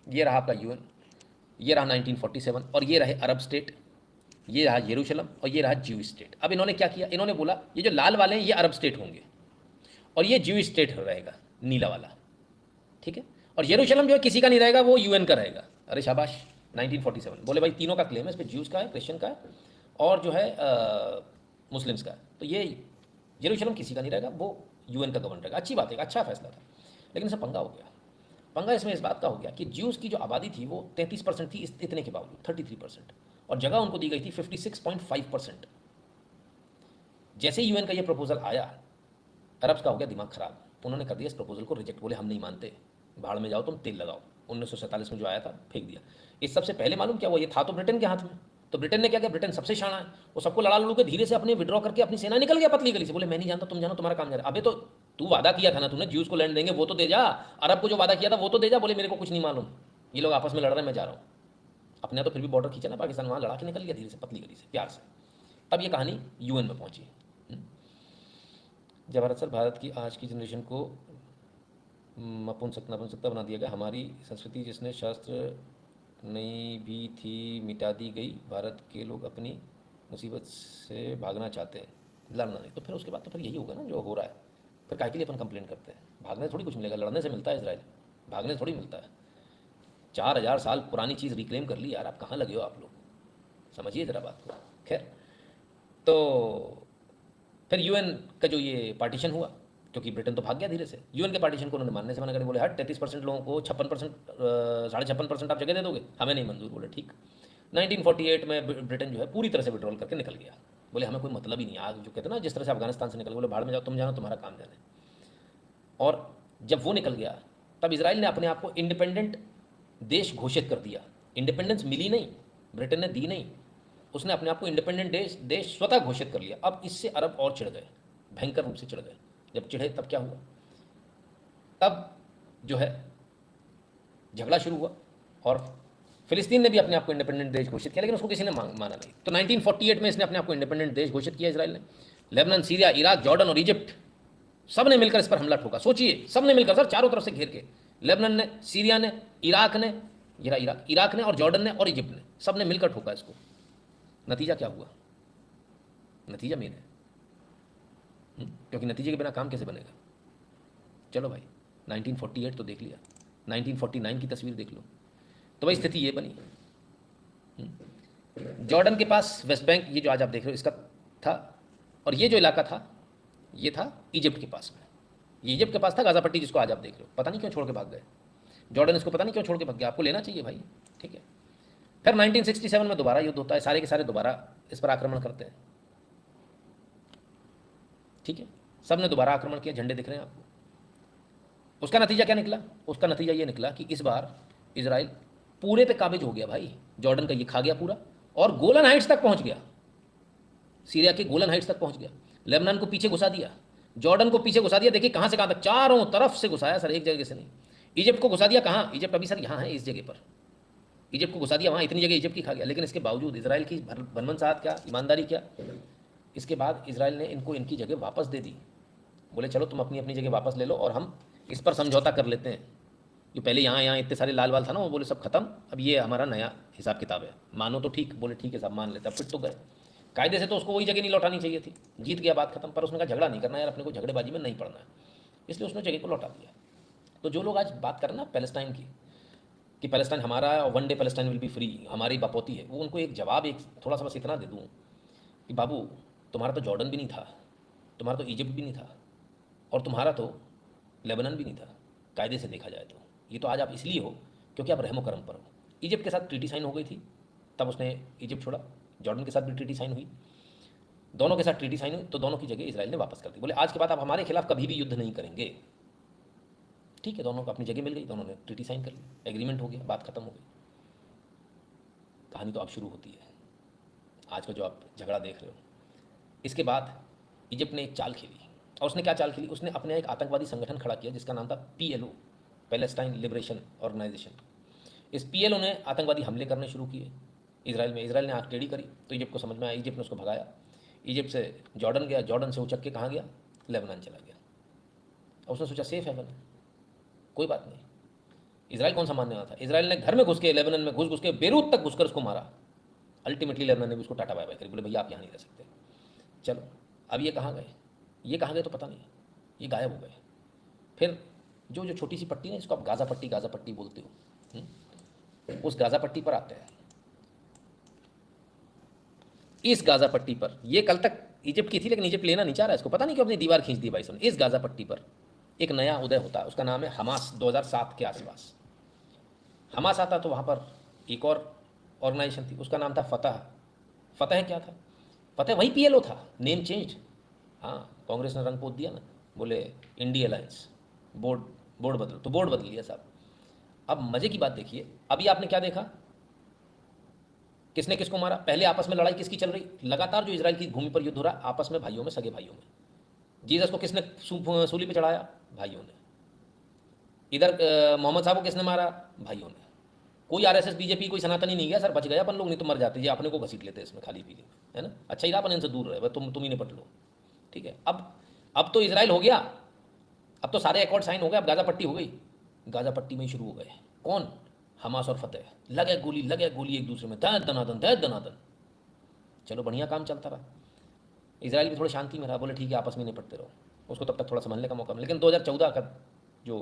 ये रहा आपका यूएन, ये रहा 1947, और ये रहे अरब स्टेट, ये रहा यरूशलेम, और ये रहा ज्यू स्टेट। अब इन्होंने क्या किया, इन्होंने बोला ये जो लाल वाले हैं ये अरब स्टेट होंगे और ये ज्यू स्टेट रहेगा नीला वाला, ठीक है। और यरूशलेम जो है किसी का नहीं रहेगा, वो यूएन का रहेगा। अरे शाबाश, 1947 बोले भाई तीनों का क्लेम है, इस पर ज्यूज़ का है, क्रिश्चियन का है, और जो है मुस्लिम्स का है। तो ये यरूशलेम किसी का नहीं रहेगा, वो यूएन का गवर्न रहेगा। अच्छी बात है, अच्छा फैसला था। लेकिन इसमें पंगा हो गया। पंगा इसमें इस बात का हो गया कि ज्यूज़ की जो आबादी थी वो 33% थी, इतने के बावजूद 33%, और जगह उनको दी गई थी 56.5%। जैसे ही यूएन का ये प्रपोजल आया, अरब्स का हो गया दिमाग खराब, उन्होंने कर दिया इस प्रपोजल को रिजेक्ट। बोले हम नहीं मानते, भाड़ में जाओ तुम, तेल लगाओ। 1947 में जो आया था फेंक दिया। इस सबसे पहले मालूम क्या हुआ, ये था तो ब्रिटेन के हाथ में। तो ब्रिटेन ने क्या किया, ब्रिटेन सबसे शाना है, वो सबको लड़ा लड़ू के धीरे से अपने विड्रॉ करके अपनी सेना निकल गया पतली गली से। बोले मैं नहीं जानता, तुम जानो, तुम्हारा काम जा रहा है। अबे तो तू वादा किया था ना, तूने ज्यूज को लैंड देंगे, वो तो दे जा। अरब को जो वादा किया था वो तो दे जा। बोले मेरे को कुछ नहीं मालूम, ये लोग आपस में लड़ रहे हैं, मैं जा रहा हूँ। अपने तो फिर भी बॉर्डर खींचा ना पाकिस्तान, वहाँ लड़ा के निकल गया धीरे से पतली गली से, प्यार से। तब ये कहानी यूएन में पहुंची। जवाहर सर, भारत की आज की जनरेशन को नपुंसकता बना दिया गया। हमारी संस्कृति जिसने शास्त्र नहीं भी थी मिटा दी गई। भारत के लोग अपनी मुसीबत से भागना चाहते हैं, लड़ना नहीं। तो फिर उसके बाद तो फिर यही होगा ना जो हो रहा है। फिर काय के लिए अपन कंप्लेन करते हैं? भागने से थोड़ी कुछ मिलेगा, लड़ने से मिलता है इसराइल, भागने से थोड़ी मिलता है। 4000 साल पुरानी चीज़ रिक्लेम कर ली यार, आप कहाँ लगे हो आप लोग, समझिए ज़रा बात को। खैर, तो फिर यूएन का जो ये पार्टीशन हुआ, क्योंकि ब्रिटेन तो भाग गया धीरे से, यूएन के पार्टीशन को उन्होंने मानने से मना कर, बोले हट 33% लोगों को 56%, 56.5% आप जगह दे दोगे, हमें नहीं मंजूर। बोले ठीक। 1948 में ब्रिटेन जो है पूरी तरह से विड्रॉल करके निकल गया। बोले हमें कोई मतलब ही नहीं, आज जो कहते हैं ना जिस तरह से अफगानिस्तान से निकल, बोले भाड़ में जाओ, तुम जानो, तुम्हारा काम जाने। और जब वो निकल गया, तब इसराइल ने अपने आप को इंडिपेंडेंट देश घोषित कर दिया। इंडिपेंडेंस मिली नहीं, ब्रिटेन ने दी नहीं, उसने अपने आप को इंडिपेंडेंट देश स्वतः घोषित कर लिया। अब इससे अरब और चिढ़ गए, भयंकर रूप से चिढ़ गए। जब चिढ़े तब क्या हुआ, तब जो है झगड़ा शुरू हुआ, और फिलिस्तीन ने भी अपने आप को इंडिपेंडेंट देश घोषित किया, लेकिन उसको किसी ने माना नहीं। तो 1948 में इसने अपने आप को इंडिपेंडेंट देश घोषित किया इसराइल ने। लेबनान, सीरिया, इराक, जॉर्डन और इजिप्ट सब ने मिलकर इस पर हमला ठोका। सोचिए, सब ने मिलकर सर, चारों तरफ से घेर के, लेबनान ने, सीरिया ने, इराक ने, इराक ने और जॉर्डन ने और इजिप्ट ने, सब ने मिलकर ठोका इसको। नतीजा क्या हुआ? नतीजा मेन है, क्योंकि नतीजे के बिना काम कैसे बनेगा। चलो भाई, 1948 तो देख लिया, 1949 की तस्वीर देख लो, तो भाई स्थिति ये बनी। जॉर्डन के पास वेस्ट बैंक, ये जो आज आप देख रहे हो, इसका था, और ये जो इलाका था ये था इजिप्ट के पास में। ये इजिप्ट के पास था, गाजा पट्टी जिसको आज आप देख रहे हो। पता नहीं क्यों छोड़ के भाग गए जॉर्डन, इसको पता नहीं क्यों छोड़ के भाग गया। आपको लेना चाहिए भाई, ठीक है। फिर 1967 में दोबारा युद्ध होता है, सारे के सारे दोबारा इस पर आक्रमण करते हैं, ठीक है। सब ने दोबारा आक्रमण किया, झंडे दिख रहे हैं आपको। उसका नतीजा क्या निकला? उसका नतीजा ये निकला कि इस बार इजराइल पूरे पे काबिज हो गया भाई। जॉर्डन का ये खा गया पूरा, और गोलन हाइट्स तक पहुंच गया, सीरिया के गोलन हाइट्स तक पहुंच गया। लेबनान को पीछे घुसा दिया, जॉर्डन को पीछे घुसा दिया। देखिए कहां से कहां तक, चारों तरफ से घुसाया सर, एक जगह से नहीं। इजिप्ट को घुसा दिया, कहां? इजिप्ट अभी सर यहाँ है, इस जगह पर इजिप्ट को घुसा दिया, वहां इतनी जगह इजिप्ट की खा गया। लेकिन इसके बावजूद इसराइल की बनमनसाहत क्या, ईमानदारी क्या, इसके बाद इसराइल ने इनको इनकी जगह वापस दे दी। बोले चलो तुम अपनी अपनी जगह वापस ले लो, और हम इस पर समझौता कर लेते हैं। जो पहले यहाँ इतने सारे लाल वाल था ना, वो बोले सब खत्म, अब ये हमारा नया हिसाब किताब है, मानो तो ठीक। बोले ठीक है साहब, मान लेते। अब फिर तो गए कायदे से, तो उसको वही जगह नहीं लौटानी चाहिए थी, जीत गया, बात खत्म। पर उसने कहा झगड़ा नहीं करना यार, अपने को झगड़ेबाजी में नहीं पड़ना है, इसलिए उसने जगह को लौटा दिया। तो जो लोग आज बात कर रहे हैं ना पैलेस्टाइन की, कि पैलेस्टाइन हमारा है और one day Palestine will be free, हमारी बापोती है, वो उनको एक जवाब, एक थोड़ा सा बस इतना दे दूँ कि बाबू, तुम्हारा तो जॉर्डन भी नहीं था, तुम्हारा तो इजिप्ट भी नहीं था, और तुम्हारा तो लेबनान भी नहीं था कायदे से देखा जाए तो। ये तो आज आप इसलिए हो क्योंकि आप रहमो करम पर हो। इजिप्ट के साथ ट्रीटी साइन हो गई थी, तब उसने इजिप्ट छोड़ा। जॉर्डन के साथ भी ट्रीटी साइन हुई, दोनों के साथ ट्रीटी साइन हुई, तो दोनों की जगह इसराइल ने वापस कर दी। बोले आज के बाद आप हमारे खिलाफ कभी भी युद्ध नहीं करेंगे, ठीक है। दोनों को अपनी जगह मिल गई, दोनों ने ट्रीटी साइन कर ली, एग्रीमेंट हो गया, बात खत्म हो गई। कहानी तो अब शुरू होती है, आज का जो आप झगड़ा देख रहे हो। इसके बाद इजिप्ट ने एक चाल खेली, और उसने क्या चाल खेली? उसने अपने एक आतंकवादी संगठन खड़ा किया जिसका नाम था PLO, पैलेस्टाइन लिबरेशन ऑर्गेनाइजेशन। इस PLO ने आतंकवादी हमले करने शुरू किए इसराइल में। इसराइल ने आँख टेढ़ी करी तो इजिप्ट को समझ में आया, इजिप्ट ने उसको भगाया। इजिप्ट से जॉर्डन गया, जॉर्डन से उचक के कहाँ गया? लेबनान चला गया। और उसने सोचा सेफ है बना, कोई बात नहीं, इसराइल कौन सा मानने वाला था? इसराइल ने घर में घुस के, लेबनान में घुस घुस के, बेरूत तक घुसकर उसको मारा। अल्टीमेटली लेबनान ने भी उसको टाटा बाय बाय करी, बोले भैया आप यहाँ नहीं रह सकते। चलो, अब ये कहाँ गए? ये कहाँ गए तो पता नहीं, ये गायब हो गए। फिर जो जो छोटी सी पट्टी है, इसको आप गाज़ा पट्टी बोलते हो, उस गाज़ा पट्टी पर आते हैं। इस गाज़ा पट्टी पर, ये कल तक इजिप्ट की थी, लेकिन इजिप्ट लेना नहीं चाह रहा है इसको, पता नहीं क्यों अपनी दीवार खींच दी भाई साहब। इस गाज़ा पट्टी पर एक नया उदय होता है, उसका नाम है हमास। 2007 के आसपास हमास आता, तो वहाँ पर एक और ऑर्गेनाइजेशन थी, उसका नाम था फतह। फतह क्या था? फतह वही पीएलओ था, नेम चेंज। हाँ, कांग्रेस ने रंग पोत दिया ना, बोले इंडिया अलायंस, बोर्ड बोर्ड बदलो, तो बोर्ड बदल लिया साहब। अब मजे की बात देखिए, अभी आपने क्या देखा, किसने किसको मारा? पहले आपस में लड़ाई किसकी चल रही? लगातार जो इजराइल की भूमि पर युद्ध हो रहा, आपस में भाइयों में, सगे भाइयों में। जीसस को किसने सूली पे चढ़ाया? भाइयों ने। इधर मोहम्मद साहब को किसने मारा? भाइयों ने। कोई आरएसएस बीजेपी कोई सनातनी नहीं गया सर, बच गया अपन लोग, नहीं तो मर जाते। ये अपने को घसीट लेते इसमें खाली पीली, है ना। अच्छा ही रहा अपन इनसे दूर रहे, तुम ही निपट लो, ठीक है। अब तो इजराइल हो गया, अब तो सारे अकॉर्ड साइन हो गए, अब गाज़ा पट्टी हो गई। गाज़ा पट्टी में ही शुरू हो गए कौन? हमास और फतेह, लगे गोली एक दूसरे में, दहत दनादन। चलो बढ़िया काम चलता रहा। इजराइल भी थोड़ी शांति में रहा, बोले ठीक है आपस में निपटते रहो, उसको तब तक थोड़ा समझने का मौका मिला। लेकिन 2014 का जो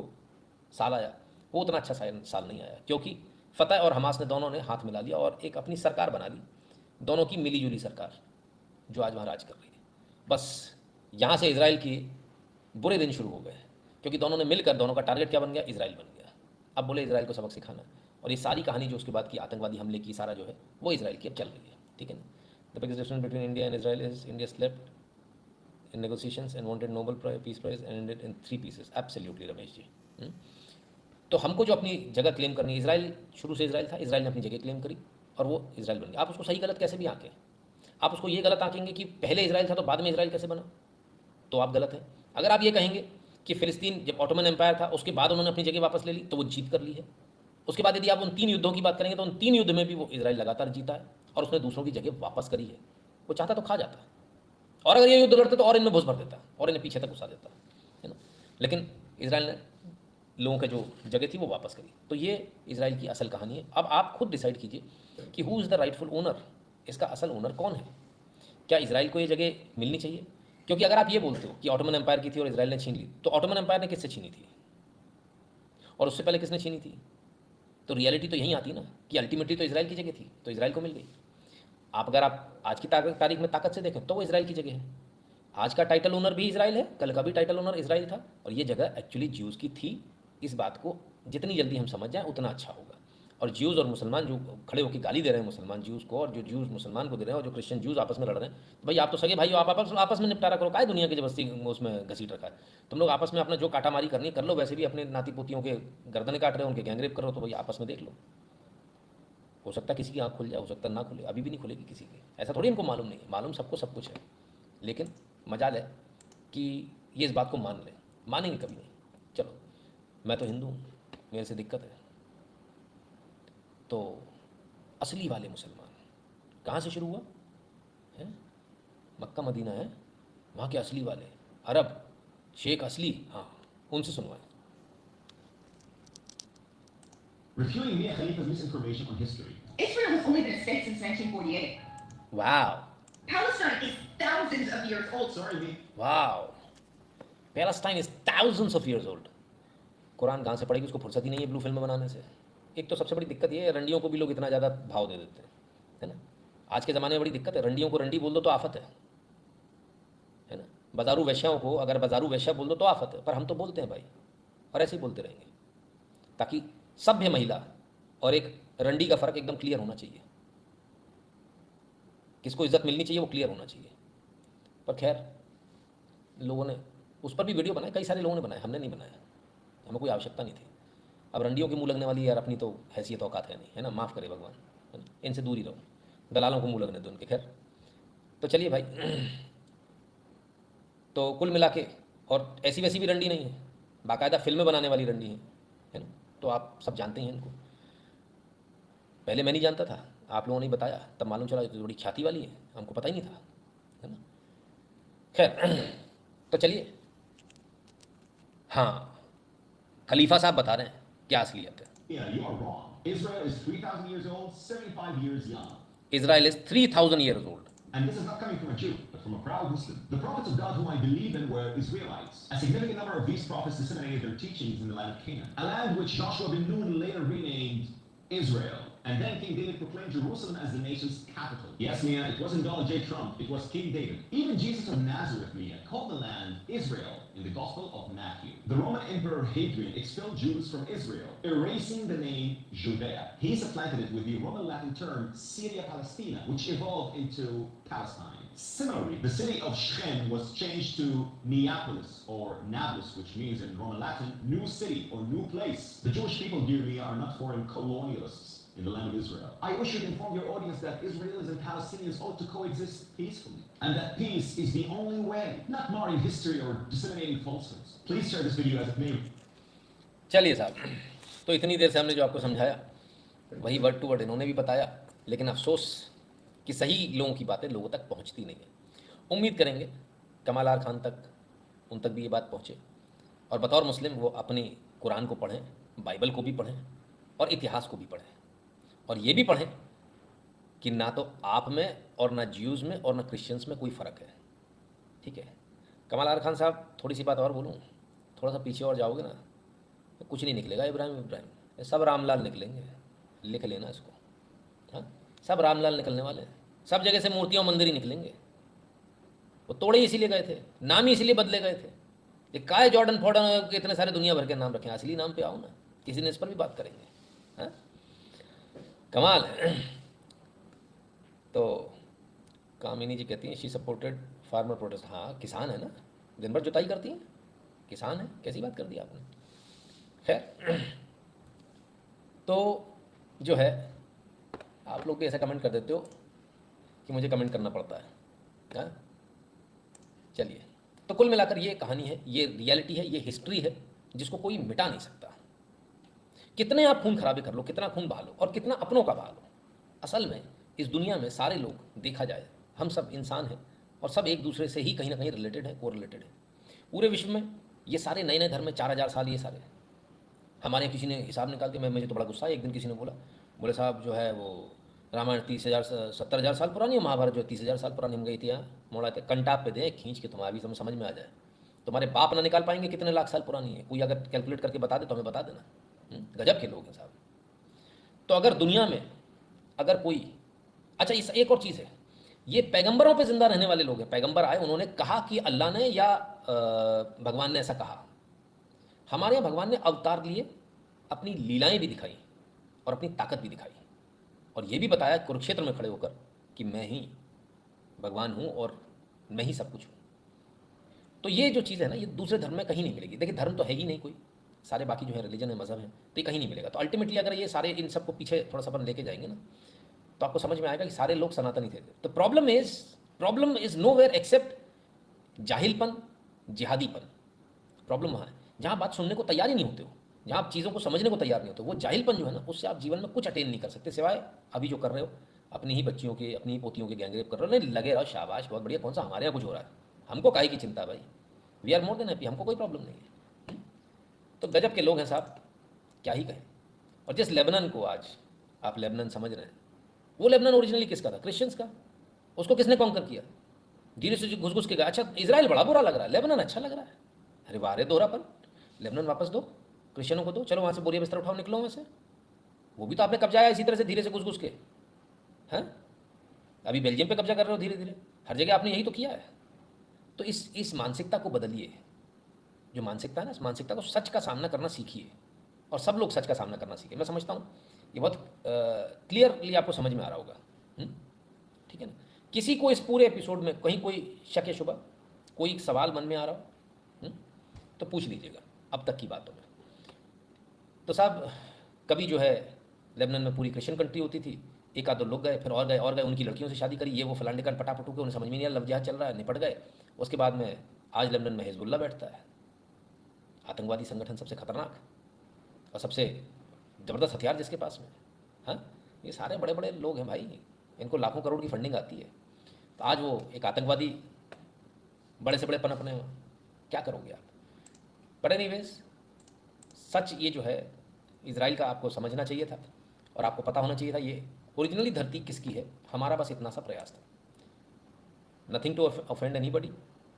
साल आया वो उतना अच्छा साल नहीं आया, क्योंकि फतह और हमास ने दोनों ने हाथ मिला लिया और एक अपनी सरकार बना ली, दोनों की मिली जुली सरकार, जो आज वहाँ राज कर रही है। बस यहाँ से इजराइल की बुरे दिन शुरू हो गए, क्योंकि दोनों ने मिलकर, दोनों का टारगेट क्या बन गया? इजराइल बन गया। अब बोले इजराइल को सबक सिखाना, और ये सारी कहानी जो उसके बाद की आतंकवादी हमले की सारा जो है वो इजराइल की अब चल रही है, ठीक है ना। The biggest difference between India and Israel is India slept in negotiations and wanted Nobel peace prize and ended in 3 pieces. Absolutely Ramesh ji. तो हमको जो अपनी जगह क्लेम करनी है, इजराइल शुरू से इजराइल था, इजराइल ने अपनी जगह क्लेम करी और वो इजराइल बन गया। आप उसको सही गलत कैसे भी आंकें, आप उसको ये गलत आंकेंगे कि पहले इजराइल था तो बाद में इजराइल कैसे बना, तो आप गलत हैं। अगर आप ये कहेंगे कि फ़िलिस्तीन जब ऑटोमन एम्पायर था उसके बाद उन्होंने अपनी जगह वापस ले ली, तो वो जीत कर ली है। उसके बाद यदि आप उन 3 युद्धों की बात करेंगे तो उन 3 युद्ध में भी वो इजराइल लगातार जीता है और उसने दूसरों की जगह वापस करी है। वो चाहता तो खा जाता, और अगर ये युद्ध करते तो और इनमें घुस भर देता और इन्हें पीछे तक घुसा देता, है ना। लेकिन इजराइल ने लोगों की जो जगह थी वो वापस करी। तो ये इजराइल की असल कहानी है। अब आप खुद डिसाइड कीजिए कि who is the rightful owner, इसका असल ओनर कौन है। क्या इजराइल को ये जगह मिलनी चाहिए? क्योंकि अगर आप ये बोलते हो कि ऑटोमन एम्पायर की थी और इजराइल ने छीन ली, तो ऑटोमन एम्पायर ने किससे छीनी थी और उससे पहले किसने छीनी थी? तो रियलिटी तो यहीं आती ना कि अल्टीमेटली तो इजराइल की जगह थी, तो इजराइल को मिल गई। अगर आप आज की तारीख में ताकत से देखें तो वो इजराइल की जगह है। आज का टाइटल ओनर भी इजराइल है, कल का भी टाइटल ओनर इजराइल था, और ये जगह एक्चुअली ज्यूज़ की थी। इस बात को जितनी जल्दी हम समझ जाएं उतना अच्छा होगा। और ज्यूज़ और मुसलमान जो खड़े होकर गाली दे रहे हैं मुसलमान ज्यूज़ को, और जो ज्यूज़ मुसलमान को दे रहे हैं, और जो क्रिश्चियन ज्यूज़ आपस में लड़ रहे हैं, तो भाई आप तो सगे भाई हो, आप आपस में निपटारा करो, काय दुनिया की जबरदस्ती उसमें घसीट रखा है। तुम लोग आपस में अपना जो काटामारी करनी कर लो, वैसे भी अपने नाती पोतियों के गर्दनें काट रहे हो, उनके गैंगरेप करो, तो भाई आपस में देख लो। हो सकता है किसी की आँख खुल जाए, हो सकता है ना खुले, अभी भी नहीं खुलेगी किसी की, ऐसा थोड़ी इनको मालूम नहीं है, मालूम सबको सब कुछ है। लेकिन मजाल है कि ये इस बात को मान लें, मानेंगे कभी नहीं। चलो, मैं तो हिंदू हूँ, मेरे से दिक्कत है। तो असली वाले मुसलमान कहाँ से शुरू हुआ है? मक्का मदीना है, वहाँ के असली वाले अरब शेख असली, हाँ, उनसे सुनवाएं। Refuting Mia Khalifa's misinformation on history. Israel has only been a state since 1948. Wow. Palestine is thousands of years old. Sorry, Mia. Wow. Palestine is thousands of years old. Quran कहाँ से पढ़ेगी, उसको फुर्सत ही नहीं है ब्लू फिल्म बनाने से। एक तो सबसे बड़ी दिक्कत ये है, रंडियों को भी लोग इतना ज़्यादा भाव दे देते हैं, है ना। आज के ज़माने में बड़ी दिक्कत है, रंडियों को रंडी बोल दो तो आफत है ना। बाजारू वैश्याओं को अगर बाजारू वैश्या बोल दो तो आफत है, पर हम तो बोलते हैं भाई, और ऐसे ही बोलते रहेंगे, ताकि सभ्य महिला और एक रंडी का फ़र्क एकदम क्लियर होना चाहिए। किसको इज्जत मिलनी चाहिए वो क्लियर होना चाहिए। पर खैर, लोगों ने उस पर भी वीडियो बनाए, कई सारे लोगों ने बनाए, हमने नहीं बनाया, हमें कोई आवश्यकता नहीं थी। अब रंडियों के मुँह लगने वाली यार अपनी तो हैसियत औकात है नहीं, है ना, माफ़ करे भगवान, है ना, इनसे दूर ही रहो, दलालों को मुँह लगने दो उनके। खैर, तो चलिए भाई, तो कुल मिला के, और ऐसी वैसी भी रंडी नहीं है, बाकायदा फिल्में बनाने वाली रंडी है ना। तो आप सब जानते हैं इनको, पहले मैं नहीं जानता था, आप लोगों ने बताया तब मालूम चला, तो थोड़ी ख्याति वाली है, हमको पता ही नहीं था, है ना। खैर, तो चलिए, हाँ, खलीफा साहब बता रहे हैं क्या असलियत है। Yeah, you are wrong. Israel is 3,000 years old, 75 years young. Israel is 3,000 years old. And this is not coming from a Jew, but from a proud Muslim. The prophets of God whom I believe in were Israelites. A significant number of these prophets disseminated their teachings in the land of Canaan, a land which Joshua bin Nun later renamed Israel. And then King David proclaimed Jerusalem as the nation's capital. Yes, Mia, it wasn't Donald J. Trump, it was King David. Even Jesus of Nazareth, Mia, called the land Israel in the Gospel of Matthew. The Roman Emperor Hadrian expelled Jews from Israel, erasing the name Judea. He supplanted it with the Roman Latin term Syria Palestina, which evolved into Palestine. Similarly, the city of Shechem was changed to Neapolis, or Nablus, which means in Roman Latin, new city or new place. The Jewish people, dear Mia, are not foreign colonialists in the land of Israel. I wish you to inform your audience that Israelis and Palestinians ought to coexist peacefully, and that peace is the only way, not marring history or disseminating falsehoods. Please share this video as it may. चलिए साहब, तो इतनी देर से हमने जो आपको समझाया वही वर्ड टू वर्ड इन्होंने भी बताया, लेकिन अफसोस कि सही लोगों की बातें लोगों तक पहुंचती नहीं है। उम्मीद करेंगे कमाल आर खान तक, उन तक भी ये बात पहुंचे और बतौर मुस्लिम वो अपनी कुरान को पढ़ें, बाइबल को भी पढ़ें और इतिहास को भी पढ़ें, और ये भी पढ़ें कि ना तो आप में और ना ज्यूज़ में और ना क्रिश्चियंस में कोई फ़र्क है। ठीक है, कमाल आर खान साहब, थोड़ी सी बात और बोलूँ, थोड़ा सा पीछे और जाओगे ना तो कुछ नहीं निकलेगा। इब्राहिम ये सब रामलाल निकलेंगे, लिख लेना इसको। हाँ, सब रामलाल निकलने वाले हैं, सब जगह से मूर्तियाँ मंदिर ही निकलेंगे। वो तोड़े इसीलिए गए थे, नाम ही इसीलिए बदले गए थे। ये काय जॉर्डन फॉर्डन के इतने सारे दुनिया भर के नाम रखें, असली नाम पे आओ ना, किसी ने इस पर भी बात करेंगे। हाँ, कमाल है। तो कामिनी जी कहती हैं शी सपोर्टेड फार्मर प्रोटेस्ट। हाँ, किसान है ना, दिन भर जुताई करती हैं, किसान है, कैसी बात कर दी आपने। खैर, तो जो है आप लोग भी ऐसा कमेंट कर देते हो कि मुझे कमेंट करना पड़ता है। हाँ, चलिए, तो कुल मिलाकर ये कहानी है, ये रियलिटी है, ये हिस्ट्री है जिसको कोई मिटा नहीं सकता। कितने आप खून खराबे कर लो, कितना खून बहा लो और कितना अपनों का बहा लो, असल में इस दुनिया में सारे लोग, देखा जाए हम सब इंसान हैं और सब एक दूसरे से ही कहीं ना कहीं रिलेटेड है, को रिलेटेड है। पूरे विश्व में ये सारे नए नए धर्म में 4000 साल, ये सारे हमारे यहाँ किसी ने हिसाब निकाल के, मुझे तो बड़ा गुस्सा है। एक दिन किसी ने बोले साहब जो है वो रामायण 70,000 साल पुरानी है, महाभारत जो 30,000 साल पुरानी। हम गई थी यहाँ मोड़ा थे कंटाप पे दे खींच के, तुम्हारा भी समझ में आ जाए। तुम्हारे बाप ना निकाल पाएंगे कितने लाख साल पुरानी है, कोई अगर कैलकुलेट करके बता दे तो हमें बता देना। गजब के लोग हैं साहब। तो अगर दुनिया में अगर कोई, अच्छा इस एक और चीज़ है, ये पैगंबरों पे ज़िंदा रहने वाले लोग हैं। पैगंबर आए, उन्होंने कहा कि अल्लाह ने या भगवान ने ऐसा कहा। हमारे यहाँ भगवान ने अवतार लिए, अपनी लीलाएं भी दिखाई और अपनी ताकत भी दिखाई, और ये भी बताया कुरुक्षेत्र में खड़े होकर कि मैं ही भगवान हूँ और मैं ही सब कुछ हूँ। तो ये जो चीज़ है ना, ये दूसरे धर्म में कहीं नहीं मिलेगी। देखिए, धर्म तो है ही नहीं कोई, सारे बाकी जो है रिलीजन है, मज़हब है, तो ये कहीं नहीं मिलेगा। तो अल्टीमेटली अगर ये सारे इन सबको पीछे थोड़ा सा अपन लेके जाएंगे ना, तो आपको समझ में आएगा कि सारे लोग सनातनी थे। तो problem is nowhere except जाहिलपन, जिहादीपन। प्रॉब्लम वहाँ है जहाँ बात सुनने को तैयार ही नहीं होते हो, जहाँ आप चीज़ों को समझने को तैयार नहीं होते। वो जाहिलपन जो है ना, उससे आप जीवन में कुछ अटेन नहीं कर सकते, सिवाय अभी जो कर रहे हो, अपनी ही बच्चियों के, अपनी ही पोतियों के गैंगरेप कर रहे हो। नहीं, लगे रहो, शाबाश, बहुत बढ़िया। कौन सा हमारे यहाँ कुछ हो रहा है, हमको काहे की चिंता भाई, we are more than happy, हमको कोई प्रॉब्लम नहीं है। तो गजब के लोग हैं साहब, क्या ही कहें। और जिस लेबनान को आज आप लेबनान समझ रहे हैं, वो लेबनान ओरिजिनली किसका था? क्रिश्चियंस का। उसको किसने कॉन्कर किया? धीरे से घुस घुस के गया। अच्छा, इजराइल बड़ा बुरा लग रहा है, लेबनान अच्छा लग रहा है। अरे वाह रे दोहरापन, लेबनान वापस दो, क्रिश्चियनों को दो, चलो वहाँ से बोरिया बिस्तर उठाओ, निकलो वहाँ से। वो भी तो आपने कब्जा आया इसी तरह से, धीरे से घुस घुस के। हैं, अभी बेल्जियम पे कब्जा कर रहे हो धीरे धीरे, हर जगह आपने यही तो किया है। तो इस मानसिकता को बदलिए। जो मानसिकता है ना, इस मानसिकता को, सच का सामना करना सीखिए, और सब लोग सच का सामना करना सीखिए। मैं समझता हूँ ये बहुत क्लियरली आपको समझ में आ रहा होगा। ठीक है ना। किसी को इस पूरे एपिसोड में कहीं कोई शक या शुबा, कोई सवाल मन में आ रहा हो तो पूछ लीजिएगा अब तक की बातों में। तो साहब, कभी जो है लेबनान में पूरी क्रिश्चियन कंट्री होती थी, एक आध दो लोग गए, फिर और गए और गए, उनकी लड़कियों से शादी करी, ये वो फलाने का पटापटू के, उन्हें समझ में नहीं आया, लव जिहाद चल रहा है, निपट गए। उसके बाद में आज लेबनान में हिजबुल्लाह बैठता है, आतंकवादी संगठन, सबसे खतरनाक और सबसे ज़बरदस्त हथियार जिसके पास में। हाँ, ये सारे बड़े बड़े लोग हैं भाई, इनको लाखों करोड़ की फंडिंग आती है। तो आज वो एक आतंकवादी बड़े से बड़े पनपने हो, क्या करोगे आप? बट एनीवेज, सच ये जो है इजराइल का आपको समझना चाहिए था और आपको पता होना चाहिए था ये ओरिजिनली धरती किसकी है। हमारा बस इतना सा प्रयास था, नथिंग टू ऑफेंड एनीबडी।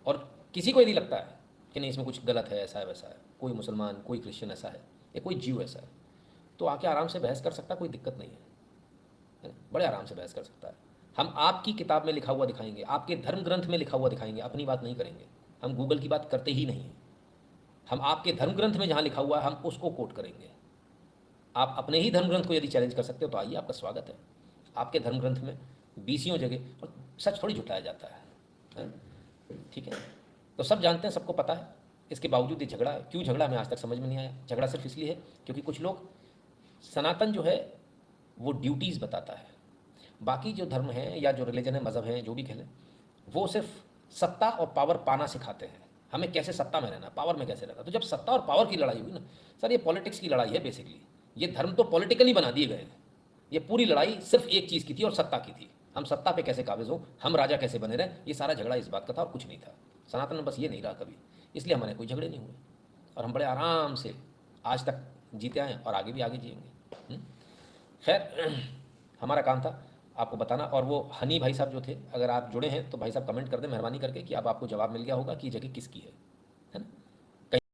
और किसी को यदि लगता है कि नहीं इसमें कुछ गलत है, ऐसा है वैसा है, कोई मुसलमान कोई क्रिश्चियन ऐसा है या कोई जीव ऐसा है, तो आके आराम से बहस कर सकता है, कोई दिक्कत नहीं है ना, बड़े आराम से बहस कर सकता है। हम आपकी किताब में लिखा हुआ दिखाएंगे, आपके धर्म ग्रंथ में लिखा हुआ दिखाएंगे, अपनी बात नहीं करेंगे। हम गूगल की बात करते ही नहीं हैं। हम आपके धर्म ग्रंथ में जहाँ लिखा हुआ है हम उसको कोट करेंगे। आप अपने ही धर्म ग्रंथ को यदि चैलेंज कर सकते हो तो आइए, आपका स्वागत है। आपके धर्म ग्रंथ में बीसियों जगह, और सच थोड़ी झुटाया जाता है, ठीक है। तो सब जानते हैं, सबको पता है, इसके बावजूद ये झगड़ा है। क्यों झगड़ा हमें आज तक समझ में नहीं आया। झगड़ा सिर्फ इसलिए है क्योंकि कुछ लोग सनातन जो है वो ड्यूटीज़ बताता है, बाकी जो धर्म है या जो रिलीजन है, मज़हब है, जो भी कह लें, वो सिर्फ सत्ता और पावर पाना सिखाते हैं, हमें कैसे सत्ता में रहना, पावर में कैसे रहना। तो जब सत्ता और पावर की लड़ाई हुई ना सर, ये पॉलिटिक्स की लड़ाई है बेसिकली। ये धर्म तो पॉलिटिकली बना दिए गए हैं। ये पूरी लड़ाई सिर्फ एक चीज़ की थी और सत्ता की थी। हम सत्ता पे कैसे काबिज हो, हम राजा कैसे बने रहे, ये सारा झगड़ा इस बात का था और कुछ नहीं था। सनातन में बस ये नहीं रहा कभी, इसलिए हमारे कोई झगड़े नहीं हुए और हम बड़े आराम से आज तक जीते आए और आगे भी आगे जिएंगे। खैर, हमारा काम था आपको बताना। और वो हनी भाई साहब जो थे, अगर आप जुड़े हैं तो भाई साहब कमेंट कर दें मेहरबानी करके कि अब आपको जवाब मिल गया होगा कि ये जगह किसकी है।